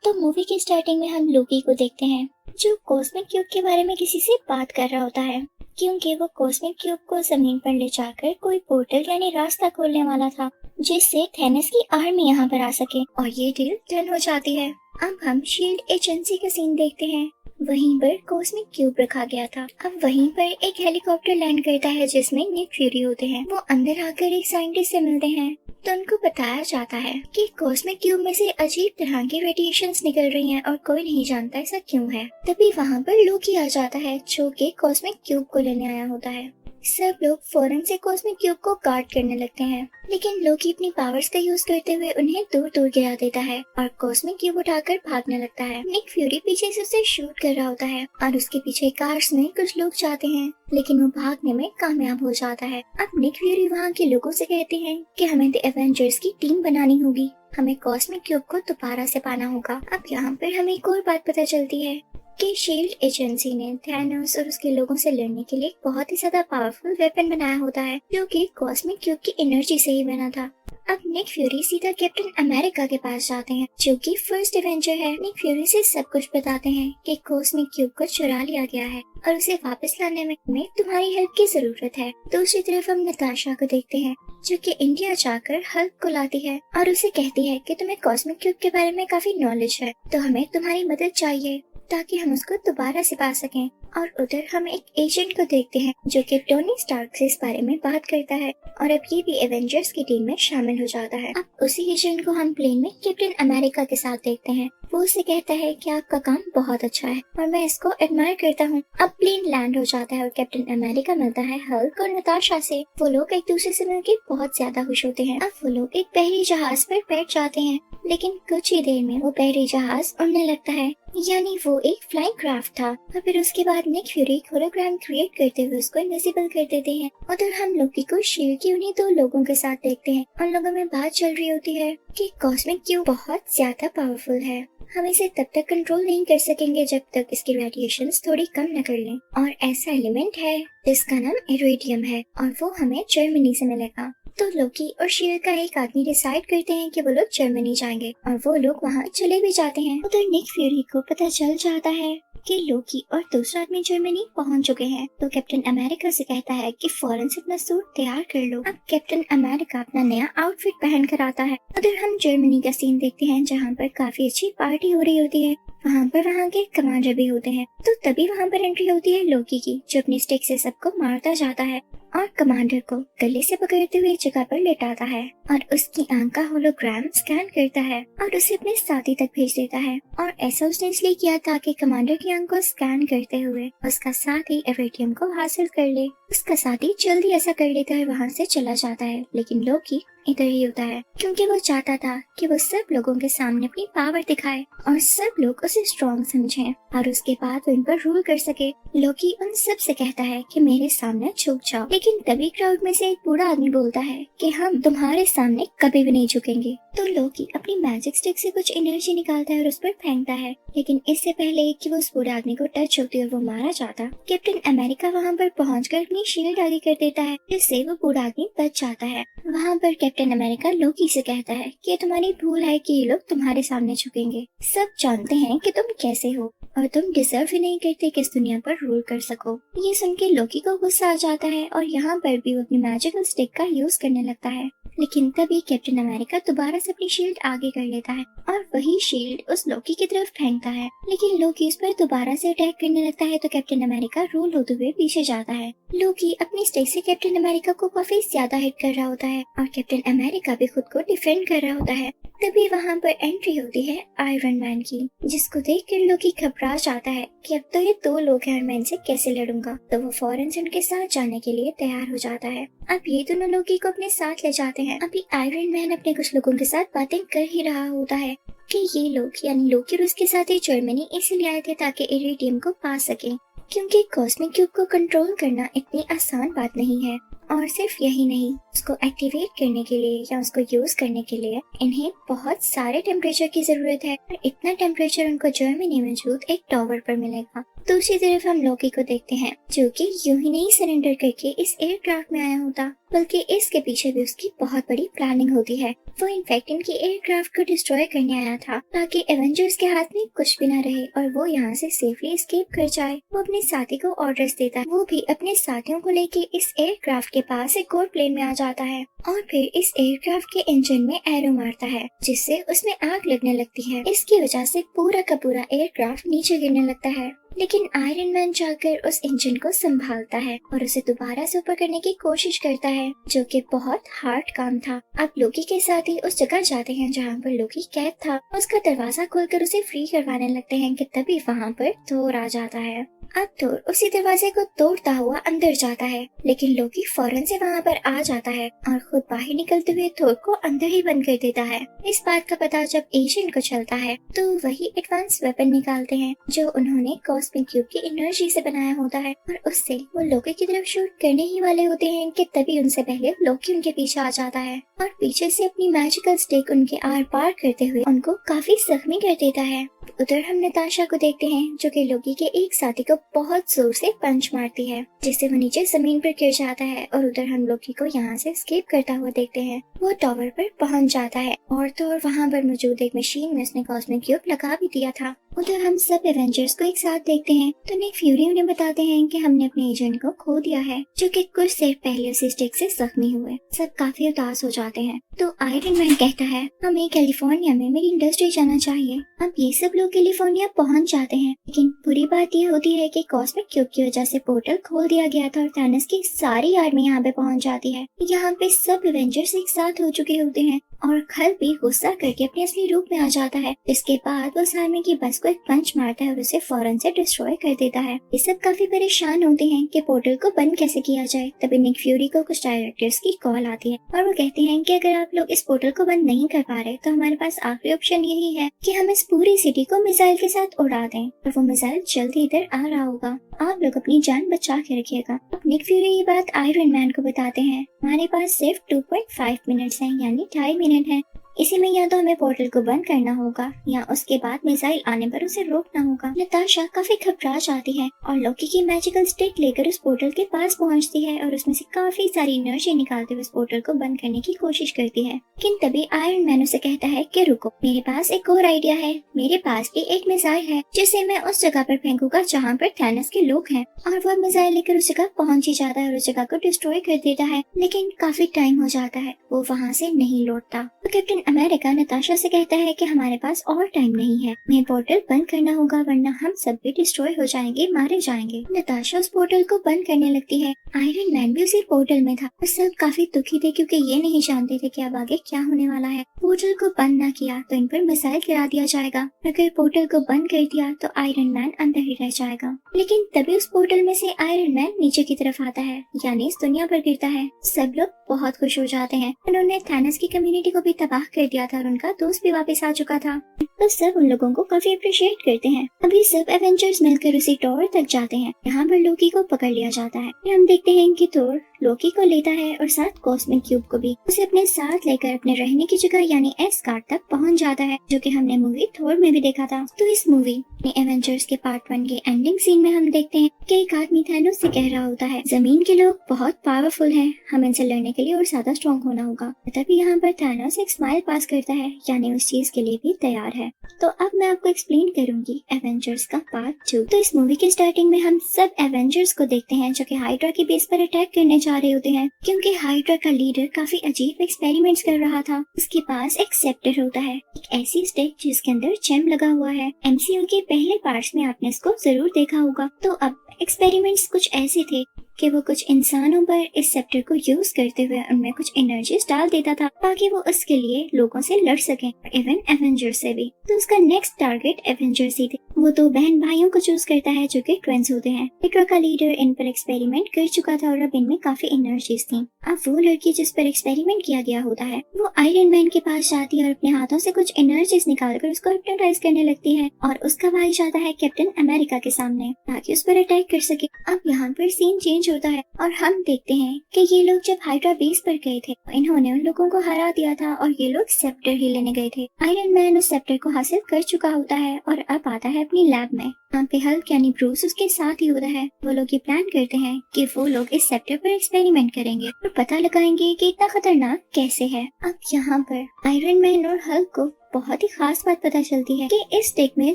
तो मूवी की स्टार्टिंग में हम लोकी को देखते हैं जो कॉस्मिक क्यूब के बारे में किसी से बात कर रहा होता है, क्योंकि वो कॉस्मिक क्यूब को जमीन पर ले जाकर कोई पोर्टल यानी रास्ता खोलने वाला था जिससे थैनोस की आर्मी यहाँ पर आ सके, और ये डील डन हो जाती है। अब हम शील्ड एजेंसी का सीन देखते हैं। वहीं पर कॉस्मिक क्यूब रखा गया था। अब वहीं पर एक हेलीकॉप्टर लैंड करता है जिसमें निक फ्यूरी होते हैं। वो अंदर आकर एक साइंटिस्ट से मिलते हैं तो उनको बताया जाता है कि कॉस्मिक क्यूब में से अजीब तरह की रेडिएशंस निकल रही हैं और कोई नहीं जानता ऐसा क्यों है। तभी वहाँ पर लोकी आ जाता है जो कि कॉस्मिक क्यूब को लेने आया होता है। सब लोग फौरन से कॉस्मिक क्यूब को गार्ड करने लगते हैं, लेकिन लोकी अपनी पावर्स का यूज करते हुए उन्हें दूर दूर गिरा देता है और कॉस्मिक क्यूब उठाकर भागने लगता है। निक फ्यूरी पीछे से उसे शूट कर रहा होता है और उसके पीछे कार्स में कुछ लोग जाते हैं, लेकिन वो भागने में कामयाब हो जाता है। अब निक फ्यूरी वहाँ के लोगों से कहते हैं कि हमें द एवेंजर्स की टीम बनानी होगी, हमें कॉस्मिक क्यूब को दोबारा से पाना होगा। अब यहाँ पर हमें एक और बात पता चलती है कि शील्ड एजेंसी ने थैनोस और उसके लोगों से लड़ने के लिए बहुत ही ज्यादा पावरफुल वेपन बनाया होता है जो कि कॉस्मिक क्यूब की एनर्जी से ही बना था। अब निक फ्यूरी सीधा कैप्टन अमेरिका के पास जाते हैं जो कि फर्स्ट एवेंजर है। निक फ्यूरी से सब कुछ बताते हैं कि कॉस्मिक क्यूब को चुरा लिया गया है और उसे वापस लाने में तुम्हारी हेल्प की जरूरत है। दूसरी तरफ हम नताशा को देखते हैं जो कि इंडिया जाकर हल्क को लाती है और उसे कहती है कि तुम्हें कॉस्मिक क्यूब के बारे में काफी नॉलेज है, तो हमें तुम्हारी मदद चाहिए ताकि हम उसको दोबारा से पा सकें। और उधर हम एक एजेंट को देखते हैं जो कि टोनी स्टार्क से इस बारे में बात करता है और अब ये भी एवेंजर्स की टीम में शामिल हो जाता है। अब उसी एजेंट को हम प्लेन में कैप्टन अमेरिका के साथ देखते हैं। वो उसे कहता है कि आपका काम बहुत अच्छा है और मैं इसको एडमायर करता हूँ। अब प्लेन लैंड हो जाता है और कैप्टन अमेरिका मिलता है हल्क और नताशा से। वो लोग एक दूसरे से मिलकर बहुत ज्यादा खुश होते हैं। अब वो लोग एक बहरी जहाज पर बैठ जाते हैं, लेकिन कुछ ही देर में वो बहरी जहाज उड़ने लगता है, यानी वो एक फ्लाइंग क्राफ्ट था। और फिर उसके बाद निक फ्यूरी होलोग्राम क्रिएट करते हुए उसको इनविजिबल कर देते हैं। उधर हम लोकी को शील्ड की उन्हीं दो लोगों के साथ देखते हैं। उन लोगों में बात चल रही होती है कि कॉस्मिक क्यूब बहुत ज्यादा पावरफुल है, हम इसे तब तक कंट्रोल नहीं कर सकेंगे जब तक इसकी रेडिएशंस थोड़ी कम न कर लें। और ऐसा एलिमेंट है जिसका नाम इरेडियम है और वो हमें जर्मनी से मिलेगा। तो लोकी और शील्ड का एक आदमी डिसाइड करते हैं कि वो लोग जर्मनी जाएंगे और वो लोग वहाँ चले भी जाते हैं। उधर निक फ्यूरी को पता चल जाता है कि लोकी और दूसरा आदमी जर्मनी पहुंच चुके हैं, तो कैप्टन अमेरिका से कहता है कि फौरन से अपना सूट तैयार कर लो। अब कैप्टन अमेरिका अपना नया आउटफिट पहन कर आता है। उधर हम जर्मनी का सीन देखते हैं जहाँ पर काफी अच्छी पार्टी हो रही होती है। वहाँ पर वहाँ के कमांडर भी होते हैं। तो तभी वहाँ पर एंट्री होती है लोकी की, जो अपनी स्टिक से सबको मारता जाता है और कमांडर को गले से पकड़ते हुए एक जगह पर लेटाता है और उसकी आंख का होलोग्राम स्कैन करता है और उसे अपने साथी तक भेज देता है। और ऐसा उसने इसलिए किया ताकि कमांडर की आंख को स्कैन करते हुए उसका साथी इरेडियम को हासिल कर ले। उसका साथी जल्दी ऐसा कर लेता है, वहाँ से चला जाता है, लेकिन लोकी इधर ही होता है क्योंकि वो चाहता था कि वो सब लोगों के सामने अपनी पावर दिखाए और सब लोग उसे स्ट्रॉन्ग समझें और उसके बाद वो इन पर रूल कर सके। लोकी उन सब से कहता है कि मेरे सामने झुक जाओ, लेकिन तभी क्राउड में से एक बूढ़ा आदमी बोलता है कि हम तुम्हारे सामने कभी भी नहीं झुकेंगे। तो लोकी अपनी मैजिक स्टिक से कुछ एनर्जी निकालता है और उस पर फेंकता है, लेकिन इससे पहले कि वो उस बूढ़े आदमी को टच होती और वो मारा जाता, कैप्टन अमेरिका वहाँ पर पहुंचकर अपनी शील्ड आगे कर देता है, जिससे वो बूढ़ा आदमी बच जाता है। वहाँ पर कैप्टन अमेरिका लोकी से कहता है कि तुम्हारी भूल है कि ये लोग तुम्हारे सामने झुकेंगे। सब जानते हैं कि तुम कैसे हो और तुम डिजर्व ही नहीं करते कि इस दुनिया पर रूल कर सको। ये सुन के लोकी को गुस्सा आ जाता है और यहाँ पर भी वो अपनी मैजिकल स्टिक का यूज करने लगता है, लेकिन तभी कैप्टन अमेरिका दोबारा से अपनी शील्ड आगे कर लेता है और वही शील्ड उस लोकी की तरफ फेंकता है, लेकिन लोकी इस पर दोबारा से अटैक करने लगता है। तो कैप्टन अमेरिका रोल होते हुए पीछे जाता है। लोकी अपनी स्टिक से कैप्टन अमेरिका को काफी ज्यादा हिट कर रहा होता है और कैप्टन अमेरिका भी खुद को डिफेंड कर रहा होता है। तभी वहाँ पर एंट्री होती है आयरन मैन की, जिसको देखकर लोकी घबरा जाता है कि अब तो ये दो लोग हैं और मैं इनसे कैसे लड़ूंगा। तो वो फौरन से उनके साथ जाने के लिए तैयार हो जाता है। अब ये दोनों लोकी को अपने साथ ले जाते हैं। अभी आयरन मैन अपने कुछ लोगों के साथ बातें कर ही रहा होता है कि ये लोग यानी लोकी और उसके साथ ही जर्मनी इसलिए आए थे ताकि इरेडियम को पा सके, क्योंकि कॉस्मिक क्यूब को कंट्रोल करना इतनी आसान बात नहीं है। और सिर्फ यही नहीं, उसको एक्टिवेट करने के लिए या उसको यूज करने के लिए इन्हें बहुत सारे टेम्परेचर की जरूरत है और इतना टेम्परेचर उनको जर्मनी में मौजूद एक टावर पर मिलेगा। दूसरी तरफ हम लोकी को देखते हैं जो कि यूं ही नहीं सरेंडर करके इस एयरक्राफ्ट में आया होता, बल्कि इसके पीछे भी उसकी बहुत बड़ी प्लानिंग होती है। वो इनफैक्ट इनकी एयरक्राफ्ट को डिस्ट्रॉय करने आया था ताकि एवेंजर्स के हाथ में कुछ भी ना रहे और वो यहाँ से सेफली एस्केप कर जाए। वो अपने साथी को ऑर्डर्स देता है, वो भी अपने साथियों को लेके इस एयरक्राफ्ट के पास एक और प्लेन में आ जाता है और फिर इस एयरक्राफ्ट के इंजन में एरो मारता है जिससे उसमें आग लगने लगती है। इसकी वजह से पूरा का पूरा एयरक्राफ्ट नीचे गिरने लगता है, लेकिन आयरन मैन जाकर उस इंजन को संभालता है और उसे दोबारा से ऊपर करने की कोशिश करता है, जो कि बहुत हार्ड काम था। अब लोकी के साथ ही उस जगह जाते हैं जहाँ पर लोकी कैद था। उसका दरवाजा खोलकर उसे फ्री करवाने लगते हैं कि तभी वहाँ पर थोर आ जाता है। अब थोर उसी दरवाजे को तोड़ता हुआ अंदर जाता है, लेकिन लोकी फौरन से वहाँ पर आ जाता है और खुद बाहर निकलते हुए थोर को अंदर ही बंद कर देता है। इस बात का पता जब एजेंट को चलता है तो वही एडवांस वेपन निकालते हैं जो उन्होंने कॉस्मिक क्यूब की एनर्जी से बनाया होता है और उससे वो लोकी की तरफ शूट करने ही वाले होते हैं कि तभी उनसे पहले लोकी उनके पीछे आ जाता है और पीछे से अपनी मैजिकल स्टिक उनके आर पार करते हुए उनको काफी जख्मी कर देता है। उधर हम नताशा को देखते हैं जो कि लोकी के एक साथी को बहुत जोर से पंच मारती है जिससे वो नीचे जमीन पर गिर जाता है और उधर हम लोकी को यहाँ से एस्केप करता हुआ देखते हैं। वो टावर पर पहुंच जाता है और तो और वहाँ पर मौजूद एक मशीन में उसने कॉस्मिक क्यूब लगा भी दिया था। उधर हम सब एवेंजर्स को एक साथ देखते हैं तो निक फ्यूरी उन्हें बताते हैं कि हमने अपने एजेंट को खो दिया है जो कि कुछ देर पहले उसी स्टिक से जख्मी हुए। सब काफी उदास हो जाते हैं तो आयरन मैन कहता है हमें कैलिफोर्निया में मेरी इंडस्ट्री जाना चाहिए। अब ये सब लोग कैलिफोर्निया पहुंच जाते हैं, लेकिन बुरी बात ये होती है कि कॉस्मिक क्यूब की वजह से पोर्टल खोल दिया गया था और थैनोस की सारी आर्मी यहाँ पे पहुंच जाती है। यहाँ पे सब एवेंजर्स एक साथ हो चुके होते हैं और खल भी गुस्सा करके अपने असली रूप में आ जाता है। इसके बाद वो आर्मी की बस को एक पंच मारता है और उसे फौरन से डिस्ट्रॉय कर देता है। ये सब काफी परेशान होते हैं कि पोर्टल को बंद कैसे किया जाए। तभी निक फ्यूरी को कुछ डायरेक्टर्स की कॉल आती है और वो कहते हैं कि अगर आप लोग इस पोर्टल को बंद नहीं कर पा रहे तो हमारे पास आखिरी ऑप्शन यही है कि हम इस पूरी सिटी को मिसाइल के साथ उड़ा दें और वो मिसाइल जल्दी इधर आ रहा होगा। आप लोग अपनी जान बचा के रखिएगा। निक फ्यूरी ये बात आयरन मैन को बताते हैं। हमारे पास सिर्फ 2.5 मिनट्स हैं, यानी 2.5 मिनट है। इसी में या तो हमें पोर्टल को बंद करना होगा या उसके बाद मिसाइल आने पर उसे रोकना होगा। नताशा काफी घबरा जाती है और लोकी की मैजिकल स्टिक लेकर उस पोर्टल के पास पहुंचती है और उसमें से काफी सारी एनर्जी निकालते हुए उस पोर्टल को बंद करने की कोशिश करती है। लेकिन तभी आयरन मैन उसे कहता है कि रुको, मेरे पास एक और आइडिया है। मेरे पास भी एक मिसाइल है जिसे मैं उस जगह पर फेंकूंगा जहाँ पर थैनोस के लोग हैं। और वह मिसाइल लेकर उस जगह पहुंच ही जाता है और उस जगह को डिस्ट्रॉय कर देता है, लेकिन काफी टाइम हो जाता है, वो वहाँ से नहीं लौटता। तो कैप्टन अमेरिका नताशा से कहता है कि हमारे पास और टाइम नहीं है, हमें पोर्टल बंद करना होगा वरना हम सब भी डिस्ट्रॉय हो जाएंगे, मारे जाएंगे। नताशा उस पोर्टल को बंद करने लगती है। आयरन मैन भी उसी पोर्टल में था और सब काफी दुखी थे क्योंकि ये नहीं जानते थे कि अब आगे क्या होने वाला है। पोर्टल को बंद न किया तो इन पर मिसाइल गिरा दिया जाएगा, अगर पोर्टल को बंद कर दिया तो आयरन मैन अंदर ही रह जाएगा। लेकिन तभी उस पोर्टल में से आयरन मैन नीचे की तरफ आता है, यानी इस दुनिया पर गिरता है। सब लोग बहुत खुश हो जाते हैं। उन्होंने थैनोस की कम्युनिटी को भी तबाह कर दिया था और उनका दोस्त भी वापस आ चुका था, तो सब उन लोगों को काफी अप्रिशिएट करते हैं। अभी सब एवेंजर्स मिलकर उसी टावर तक जाते हैं। यहाँ पर लोकी को पकड़ लिया जाता है। हम देखते हैं कि थोर लोकी को लेता है और साथ कॉस्मिक क्यूब को भी उसे अपने साथ लेकर अपने रहने की जगह यानी एस्गार्ड तक पहुंच जाता है, जो कि हमने मूवी थोर में भी देखा था। तो इस मूवी एवेंजर्स के पार्ट 1 के एंडिंग सीन में हम देखते हैं कि एक आदमी थैनोस से कह रहा होता है, जमीन के लोग बहुत पावरफुल हैं, हम इनसे लड़ने के लिए और ज्यादा स्ट्रॉन्ग होना होगा। तभी यहाँ पर थैनोस एक स्माइल पास करता है, यानी उस चीज के लिए भी तैयार है। तो अब मैं आपको एक्सप्लेन करूंगी एवेंजर्स का पार्ट 2। तो इस मूवी के स्टार्टिंग में हम सब एवेंजर्स को देखते हैं जो कि हाइड्रा की बेस पर अटैक करने जा रहे होते हैं, क्योंकि हाइड्रा का लीडर काफी अजीब एक्सपेरिमेंट्स कर रहा था। उसके पास एक सेप्टर होता है, एक ऐसी स्टिक जिसके अंदर जेम लगा हुआ है। एमसीयू के पहले पार्ट्स में आपने इसको जरूर देखा होगा। तो अब एक्सपेरिमेंट्स कुछ ऐसे थे कि वो कुछ इंसानों पर इस सेप्टर को यूज करते हुए उनमें कुछ एनर्जीज डाल देता था ताकि वो उसके लिए लोगों से लड़ सकें, इवन एवेंजर्स से भी। तो उसका नेक्स्ट टारगेट एवेंजर्स ही थे। वो दो बहन भाइयों को चूज करता है जो कि ट्विंस होते हैं। हाइड्रा का लीडर इन पर एक्सपेरिमेंट कर चुका था और अब इनमें काफी एनर्जीज थी। अब वो लड़की जिस पर एक्सपेरिमेंट किया गया होता है वो आयरन मैन के पास जाती है और अपने हाथों से कुछ एनर्जीज निकालकर उसको हिप्नोटाइज करने लगती है और उसका भाई जाता है कैप्टन अमेरिका के सामने ताकि उस पर अटैक कर सके। अब यहाँ पर सीन चेंज होता है और हम देखते हैं कि ये लोग जब हाइड्रा बेस पर गए थे इन्होंने उन लोगों को हरा दिया था और ये लोग सेप्टर ही लेने गए थे। आयरन मैन उस सेप्टर को हासिल कर चुका होता है और अब आता है अपनी लैब में। यहाँ पे हल्क यानी ब्रूस उसके साथ ही होता है। वो लोग ये प्लान करते हैं कि वो लोग इस सेप्टर पर एक्सपेरिमेंट करेंगे और पता लगाएंगे कि इतना खतरनाक कैसे है। अब यहाँ पर आयरन मैन और हल्क को बहुत ही खास बात पता चलती है कि इस स्टिक में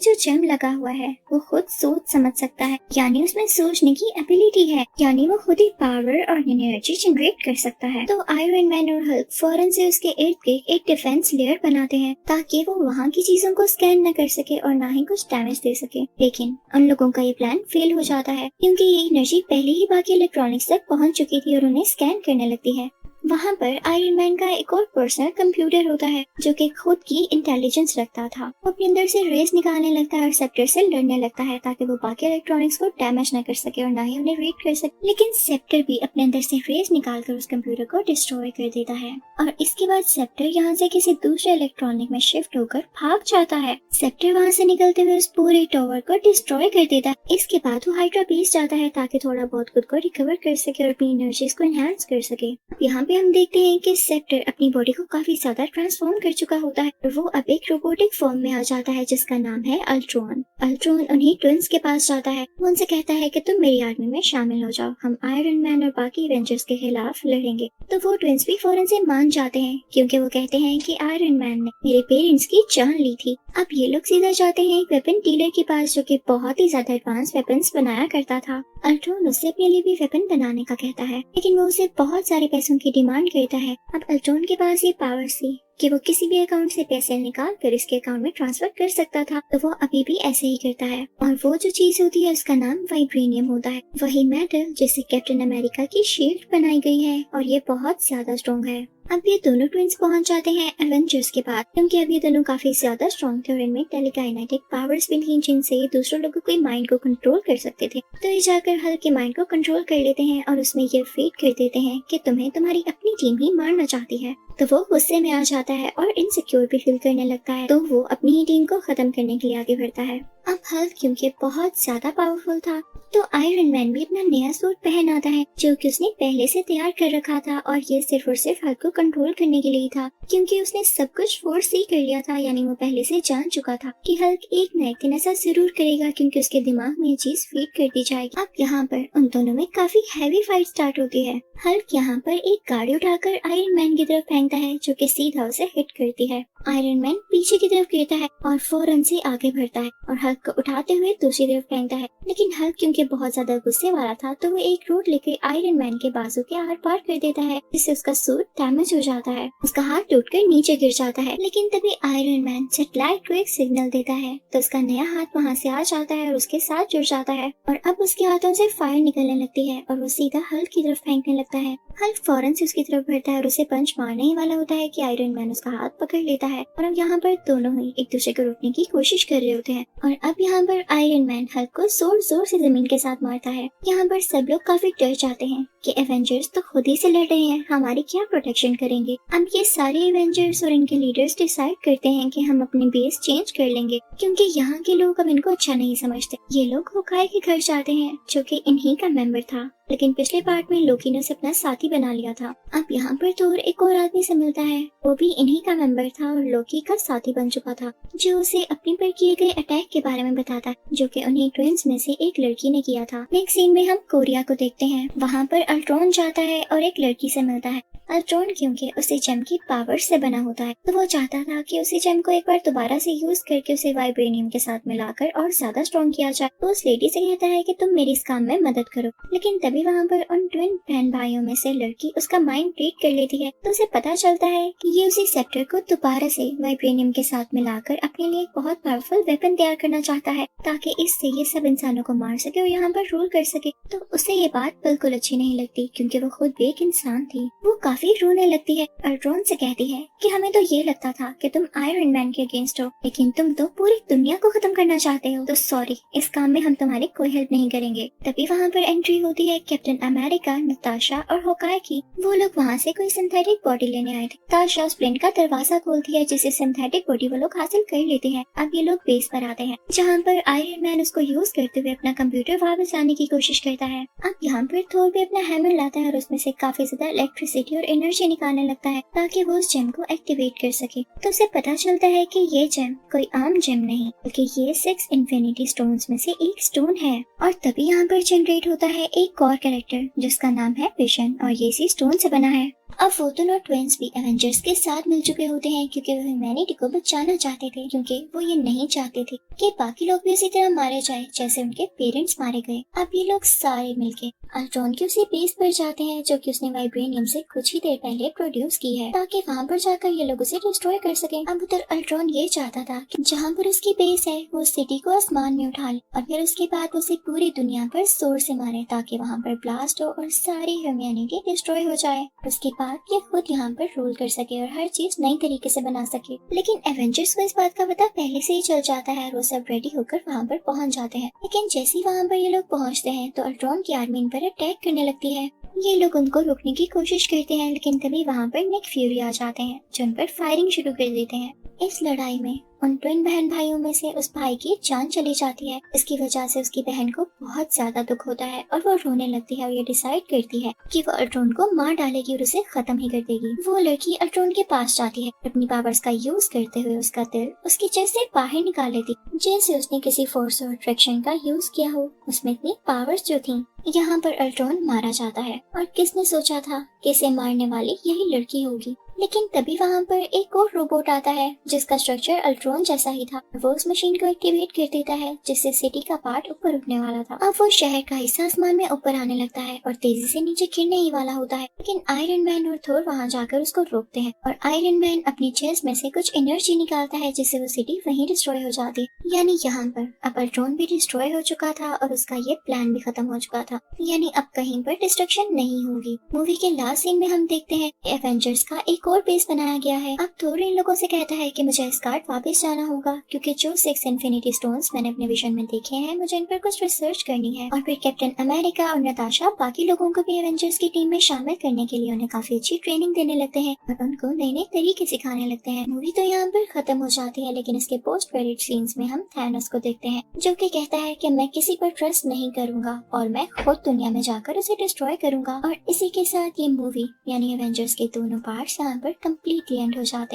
जो जेम लगा हुआ है वो खुद सोच समझ सकता है, यानी उसमें सोचने की एबिलिटी है, यानी वो खुद ही पावर और एनर्जी जनरेट कर सकता है। तो आयरन मैन और हल्क फौरन से उसके इर्द गिर्द एक डिफेंस लेयर बनाते हैं ताकि वो वहाँ की चीजों को स्कैन न कर सके और ना ही कुछ डैमेज दे सके। लेकिन उन लोगों का ये प्लान फेल हो जाता है क्योंकि ये एनर्जी पहले ही बाकी इलेक्ट्रॉनिक्स तक पहुँच चुकी थी और उन्हें स्कैन करने लगती है। वहाँ पर आयरन मैन का एक और पर्सनल कंप्यूटर होता है जो कि खुद की इंटेलिजेंस रखता था। वो अपने अंदर से रेस निकालने लगता है और सेप्टर से लड़ने लगता है ताकि वो बाकी इलेक्ट्रॉनिक्स को डैमेज न कर सके और ना ही उन्हें रीड कर सके। लेकिन सेप्टर भी अपने अंदर से रेस निकालकर उस कंप्यूटर को डिस्ट्रॉय कर देता है और इसके बाद सेप्टर यहाँ से किसी दूसरे इलेक्ट्रॉनिक में शिफ्ट होकर भाग जाता है। सेप्टर वहाँ से निकलते हुए उस पूरे टावर को डिस्ट्रॉय कर देता है। इसके बाद वो हाइड्रा बेस जाता है ताकि थोड़ा बहुत खुद को रिकवर कर सके और अपनी एनर्जीज को एनहांस कर सके। यहाँ हम देखते हैं कि सेप्टर अपनी बॉडी को काफी ज्यादा ट्रांसफॉर्म कर चुका होता है और वो अब एक रोबोटिक फॉर्म में आ जाता है जिसका नाम है अल्ट्रॉन। अल्ट्रॉन उन्हीं ट्विंस के पास जाता है। वो उनसे कहता है कि तुम मेरी आर्मी में शामिल हो जाओ, हम आयरन मैन और बाकी एवेंजर्स के खिलाफ लड़ेंगे। तो वो ट्विंस भी फौरन से मान जाते हैं क्योंकि वो कहते हैं कि आयरन मैन ने मेरे पेरेंट्स की जान ली थी। अब ये लोग सीधा जाते हैं एक वेपन डीलर के पास जो कि बहुत ही ज्यादा एडवांस वेपन्स बनाया करता था। अल्ट्रॉन उससे अपने लिए भी वेपन बनाने का कहता है लेकिन वो उसे बहुत सारे पैसों की डिमांड करता है। अब अल्ट्रॉन के पास ये पावर थी कि वो किसी भी अकाउंट से पैसे निकाल कर इसके अकाउंट में ट्रांसफर कर सकता था, तो वो अभी भी ऐसे ही करता है। और वो जो चीज होती है उसका नाम वाइब्रेनियम होता है, वही मेटल जिससे कैप्टन अमेरिका की शील्ड बनाई गई है और ये बहुत ज्यादा स्ट्रॉन्ग है। अब ये दोनों ट्विंस पहुंच जाते हैं एवेंजर्स के पास क्योंकि अब ये दोनों काफी ज्यादा स्ट्रॉन्ग थे और इनमें टेलीकाइनेटिक पावर्स भी थी जिनसे ये दूसरों लोगों के माइंड को कंट्रोल कर सकते थे। तो ये जाकर हल्क के माइंड को कंट्रोल कर लेते हैं और उसमें ये फीड कर देते हैं कि तुम्हें तुम्हारी अपनी टीम ही मारना चाहती है। तो वो गुस्से में आ जाता है और इनसिक्योर भी फील करने लगता है, तो वो अपनी ही टीम को खत्म करने के लिए आगे बढ़ता है। अब हल्क क्योंकि बहुत ज्यादा पावरफुल था तो आयरन मैन भी अपना नया सूट पहन आता है जो कि उसने पहले से तैयार कर रखा था और ये सिर्फ और सिर्फ हल्क को कंट्रोल करने के लिए था क्योंकि उसने सब कुछ फोर्स ही कर लिया था, यानी वो पहले से जान चुका था कि हल्क एक न एक दिन ऐसा जरूर करेगा क्योंकि उसके दिमाग में ये चीज फीड कर दी जाएगी। अब यहाँ पर उन दोनों में काफी हैवी फाइट स्टार्ट होती है। हल्क यहाँ पर एक गाड़ी उठाकर आयरन मैन की तरफ फेंकता है जो कि सीधा उसे हिट करती है। आयरन मैन पीछे की तरफ गिरता है और फौरन से आगे बढ़ता है और हल्क को उठाते हुए दूसरी तरफ फेंकता है, लेकिन हल्क क्योंकि बहुत ज्यादा गुस्से वाला था तो वो एक रोड लेकर आयरन मैन के बाजू के आर पार कर देता है जिससे उसका सूट डैमेज हो जाता है। उसका हाथ टूटकर नीचे गिर जाता है, लेकिन तभी आयरन मैन सैटेलाइट को एक सिग्नल देता है तो उसका नया हाथ वहाँ से आ जाता है और उसके साथ जुड़ जाता है और अब उसके हाथों से फायर निकलने लगती है और वो सीधा हल्क की तरफ फेंकने लगता है। हल्क फौरन से उसकी तरफ बढ़ता है और उसे पंच मारने ही वाला होता है कि आयरन मैन उसका हाथ पकड़ लेता है और अब यहाँ पर दोनों ही एक दूसरे को रोकने की कोशिश कर रहे होते हैं और अब यहाँ पर आयरन मैन हल्क को जोर जोर से जमीन के साथ मारता है। यहाँ पर सब लोग काफी डर जाते हैं कि एवेंजर्स तो खुद ही से लड़ रहे हैं, हमारी क्या प्रोटेक्शन करेंगे। अब ये सारे एवेंजर्स और इनके लीडर्स डिसाइड करते हैं कि हम अपने बेस चेंज कर लेंगे क्योंकि यहाँ के लोग अब इनको अच्छा नहीं समझते। ये लोग होकाई के घर जाते हैं जो कि इन्हीं का मेंबर था, लेकिन पिछले पार्ट में लोकी ने उसे अपना साथी बना लिया था। अब यहाँ पर थोर एक और आदमी से मिलता है, वो भी इन्हीं का मेंबर था और लोकी का साथी बन चुका था, जो उसे अपने पर किए गए अटैक के बारे में बताता है जो कि उन्हीं ट्विंस में से एक लड़की ने किया था। नेक्स्ट सीन में हम कोरिया को देखते हैं। वहाँ पर अल्ट्रॉन जाता है और एक लड़की से मिलता है। अल्ट्रॉन क्योंकि उसे जेम की पावर से बना होता है तो वो चाहता था कि उसे जेम को एक बार दोबारा से यूज करके उसे वाइब्रेनियम के साथ मिलाकर और ज्यादा स्ट्रॉन्ग किया जाए। तो उस लेडी से कहता है कि तुम मेरी इस काम में मदद करो, लेकिन तभी तभी वहाँ पर उन ट्विन बहन भाइयों में से लड़की उसका माइंड रीड कर लेती है, तो उसे पता चलता है कि ये उसी सेक्टर को दोबारा से वाइब्रेनियम के साथ मिलाकर अपने लिए एक बहुत पावरफुल वेपन तैयार करना चाहता है, ताकि इससे ये सब इंसानों को मार सके और यहाँ पर रूल कर सके। तो उसे ये बात बिल्कुल अच्छी नहीं लगती, क्योंकि वो खुद भी एक इंसान थी। वो काफी रोने लगती है और ड्रोन से कहती है कि हमें तो ये लगता था कि तुम आयरन मैन के अगेंस्ट हो, लेकिन तुम तो पूरी दुनिया को खत्म करना चाहते हो, तो सॉरी, इस काम में हम तुम्हारी कोई हेल्प नहीं करेंगे। तभी वहाँ पर एंट्री होती है कैप्टन अमेरिका, नताशा और होकाई की। वो लोग वहाँ से कोई सिंथेटिक बॉडी लेने आए थे। ताशा उस प्लेन का दरवाजा खोलती है, जिसे सिंथेटिक बॉडी वो लोग हासिल कर लेते हैं। अब ये लोग बेस पर आते हैं, जहाँ पर आयरन मैन उसको यूज करते हुए अपना कंप्यूटर वापस लाने की कोशिश करता है। अब यहाँ पर थोर भी अपना हैमर लाता है और उसमें से काफी ज्यादा इलेक्ट्रिसिटी और एनर्जी निकालने लगता है, ताकि वो उस जेम को एक्टिवेट कर सके। तो उसे पता चलता है कि ये जेम कोई आम जेम नहीं, बल्कि ये 6 इन्फिनिटी स्टोन्स में से एक स्टोन है। और तभी यहाँ पर जनरेट होता है एक और कैरेक्टर, जिसका नाम है विजन, और ये इसी स्टोन से बना है। अब वो दोनों ट्विंस भी एवेंजर्स के साथ मिल चुके होते हैं, क्योंकि वो ह्यूमैनिटी को बचाना चाहते थे, क्योंकि वो ये नहीं चाहते थे कि बाकी लोग भी इसी तरह मारे जाए जैसे उनके पेरेंट्स मारे गए। अब ये लोग सारे मिलके अल्ट्रॉन की उसी बेस पर जाते हैं, जो कि उसने वाइब्रेनियम से कुछ ही देर पहले प्रोड्यूस की है, ताकि वहाँ पर जाकर ये लोग उसे डिस्ट्रॉय कर सके। अब उधर अल्ट्रॉन ये चाहता था कि जहाँ पर उसकी बेस है वो सिटी को आसमान में उठा ले, और फिर उसके बाद उसे पूरी दुनिया पर जोर से मारे, ताकि वहाँ पर ब्लास्ट हो और सारी ह्यूमैनिटी डिस्ट्रॉय हो जाए। उसके बाद ये खुद यहाँ पर रूल कर सके और हर चीज नई तरीके से बना सके। लेकिन एवेंजर्स को इस बात का पता पहले से ही चल जाता है और वो सब रेडी होकर वहाँ पर पहुँच जाते हैं। लेकिन जैसे ही वहाँ पर ये लोग पहुँचते हैं तो अल्ट्रॉन की आर्मी इन पर अटैक करने लगती है। ये लोग उनको रोकने की कोशिश करते हैं, लेकिन तभी वहाँ पर निक फ्यूरी आ जाते हैं, जो उन पर फायरिंग शुरू कर देते हैं। इस लड़ाई में उन ट्विन बहन भाइयों में से उस भाई की जान चली जाती है। इसकी वजह से उसकी बहन को बहुत ज्यादा दुख होता है और वो रोने लगती है और ये डिसाइड करती है कि वो अल्ट्रॉन को मार डालेगी और उसे खत्म ही कर देगी। वो लड़की अल्ट्रॉन के पास जाती है, अपनी पावर्स का यूज करते हुए उसका दिल उसकी चेस्ट से बाहर निकाल लेती, जैसे उसने किसी फोर्स और अट्रैक्शन का यूज किया हो। उसमें इतनी पावर्स जो थी। यहाँ पर अल्ट्रॉन मारा जाता है, और किसने सोचा था कि इसे मारने वाली यही लड़की होगी। लेकिन तभी वहाँ पर एक और रोबोट आता है, जिसका स्ट्रक्चर अल्ट्रॉन जैसा ही था। वो उस मशीन को एक्टिवेट कर देता है, जिससे सिटी का पार्ट ऊपर उठने वाला था। अब वो शहर का हिस्सा आसमान में ऊपर आने लगता है और तेजी से नीचे गिरने ही वाला होता है। लेकिन आयरन मैन और थोर वहाँ जाकर उसको रोकते हैं, और आयरन मैन अपनी चेस्ट में से कुछ एनर्जी निकालता है, जिससे वो सिटी वहीं डिस्ट्रॉय हो जाती। यानी यहाँ पर अब अल्ट्रॉन भी डिस्ट्रॉय हो चुका था और उसका ये प्लान भी खत्म हो चुका था। यानी अब कहीं पर डिस्ट्रक्शन नहीं होगी। मूवी के लास्ट सीन में हम देखते हैं एवेंजर्स का एक और बेस बनाया गया है। अब थोर इन लोगों से कहता है कि मुझे एस्गार्ड वापस जाना होगा, क्योंकि जो 6 इन्फिनिटी स्टोन्स मैंने अपने विजन में देखे हैं, मुझे इन पर कुछ रिसर्च करनी है। और फिर कैप्टन अमेरिका और नताशा बाकी लोगों को भी एवेंजर्स की टीम में शामिल करने के लिए उन्हें काफी अच्छी ट्रेनिंग देने लगते हैं और उनको नए नए तरीके सिखाने लगते हैं। मूवी तो यहाँ पर खत्म हो जाती है, लेकिन इसके पोस्ट क्रेडिट सीन्स में हम थैनोस को देखते हैं, जो कि कहता है कि मैं किसी पर ट्रस्ट नहीं करूंगा और मैं खुद दुनिया में जाकर उसे डिस्ट्रॉय करूंगा। और इसी के साथ ये मूवी यानी एवेंजर्स के दोनों पार्ट्स यहाँ पर कंप्लीटली एंड हो जाते हैं।